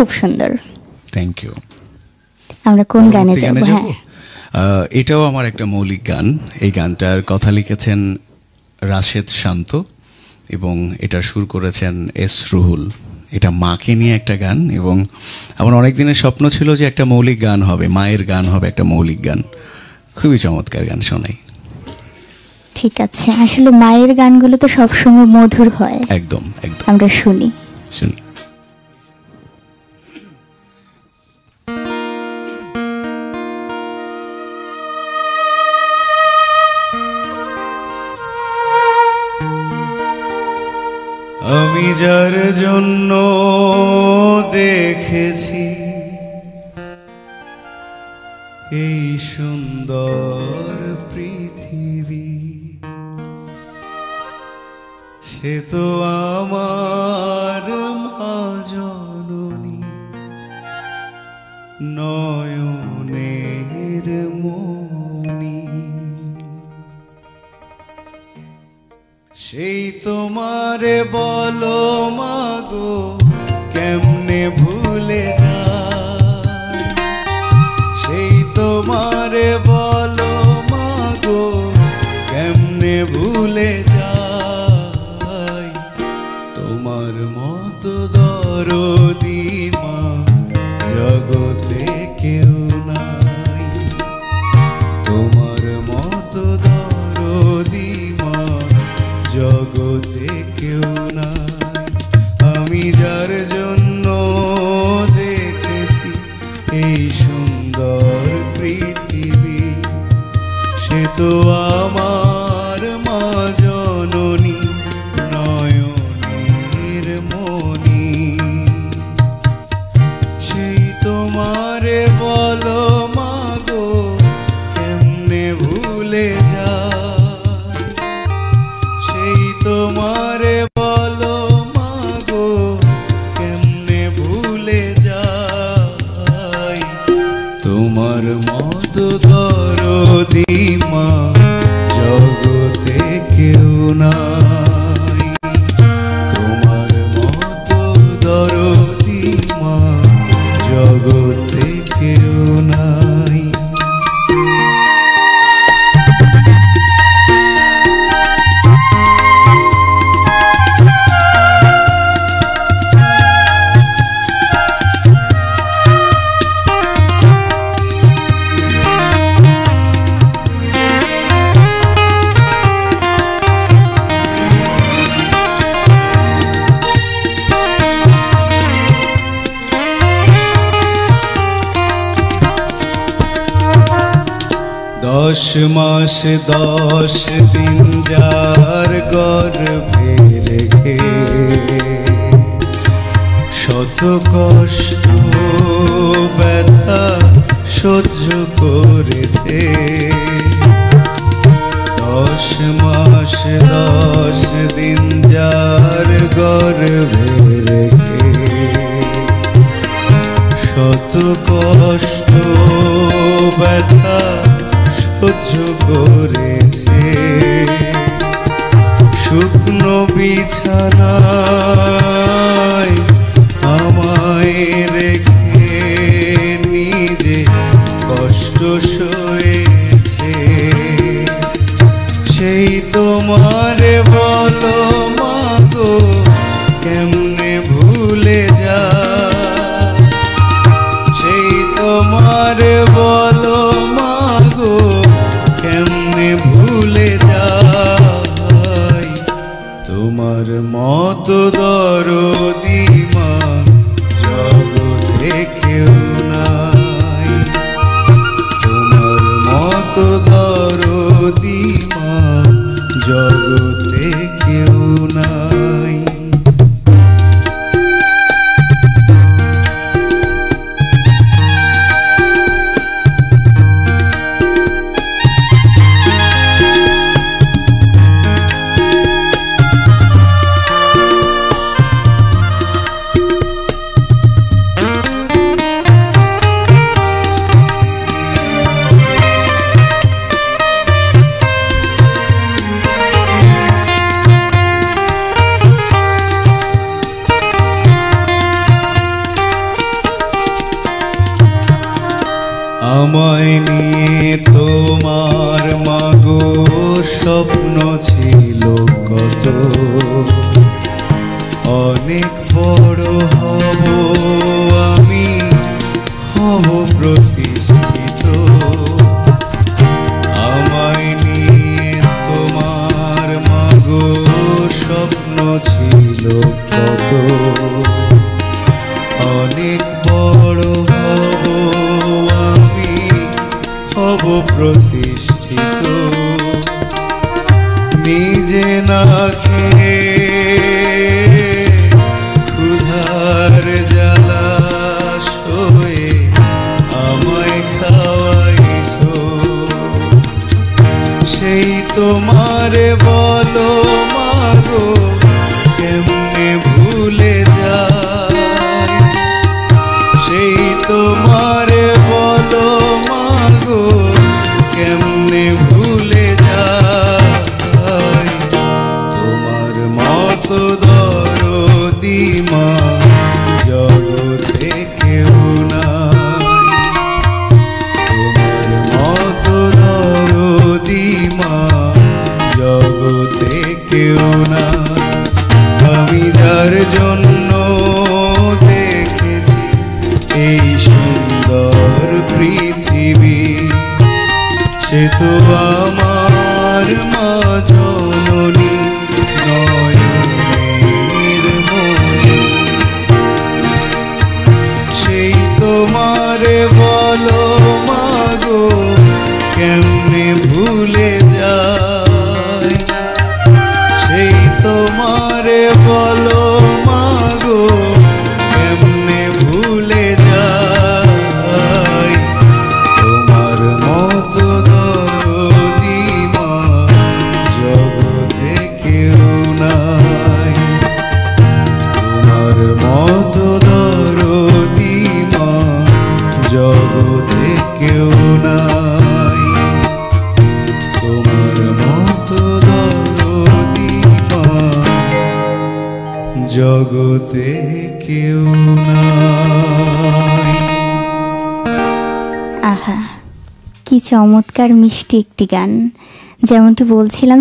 খুব সুন্দর। Thank you. আমরা কোন গানে যাব? হ্যাঁ, এটাও আমার একটা মৌলিক গান। এই গানটার কথা লিখেছেন রাশেদ শান্ত এবং এটা সুর করেছেন এস রুহুল। এটা মাকে নিয়ে একটা গান, এবং আমার অনেক দিনের স্বপ্ন ছিল যে একটা মৌলিক গান হবে, মায়ের গান হবে, একটা মৌলিক গান। খুবই চমৎকার গান, শোনাই। ঠিক আছে। আসলে মায়ের গানগুলো তো সবসময় মধুর হয়। একদম একদম, আমরা শুনি। শুনি। আমি যার জন্য দেখেছি এই সুন্দর পৃথিবী, সে তো আমার মা জননী, নয়নের মণি। সেই তোমারে বলো মাগো কেমনে ভুলে যায়, সেই তোমারে বলো মাগো কেমনে ভুলে যায়। তোমার মতো দরদি মা জগতে কেউ নাই, তোমার মতো দরদি মা জগতে কেউ নাই। আমি যার জন্য দেখেছি এই সুন্দর পৃথিবী, সে তো আমার মা জননী, নয়নের মণি। সেই তোমারে বলো মাগো কেমনে ভুলে যায়, সেই তোমারে বলো মাগো কেমনে ভুলে যায়। তোমার মতো দরদি মা জগতে কেউ নাই, তোমার মতো দরদি মা জগতে কেউ নাই। দশ মাস 10 দিন যার গর্ভে রেখে শত কষ্ট ব্যথা সহ্য করেছে। 10 মাস 10 দিন যার গর্ভে রেখে শত কষ্ট ব্যথা সহ্য করেছে। শুকনো বিছানায় আমায় রেখে নিজে কষ্ট সয়েছে। সেই তোমারে বলো মাগো কেমনে ভুলে যায়, সেই তোমারে বলো মাগো কেমনে ভুলে যায়। তোমার মতো দরদি মা জগতে কেউ নাই, তোমার মতো দরদি মা জগতে আমায় নিয়ে তোমার মাগো স্বপ্ন ছিল কত, অনেক বড় হব আমি, হব প্রতিষ্ঠিত। আমায় নিয়ে তোমার মাগো স্বপ্ন ছিল কত, অনেক বড় হব আমি, হব প্রতিষ্ঠিত। নিজে না খেয়ে ক্ষুধার জ্বালা সয়ে আমায় খাওয়াইছো, সেই তোমারে বলো মাগো কেমনে ভুলে যায়, সেই তোমারে বলো মাগো কেমনে ভুলে যায়। তোমার মতো দরদি মা জগতে কেউ নাই, তোমার মতো দরদি মা জগতে কেউ না। আমি যার জন্য দেখেছি এই সুন্দর পৃথিবী, সে তো আমার মা জননী নয়নের মণি। সেই তোমারে বলো মাগো কেমনে ভুলে যায়, সেই তোমারে বলো মাগো কেমনে ভুলে যায়। তোমার মতো দরদি মা জগতে কেউ নাই, তোমার মতো দরদি মা জগতে কেউ নাই, তোমার মতো দরদি মা জগতে কেউ নাই। আহা, কি চমৎকার মিষ্টি একটি গান। যেমনটি বলছিলাম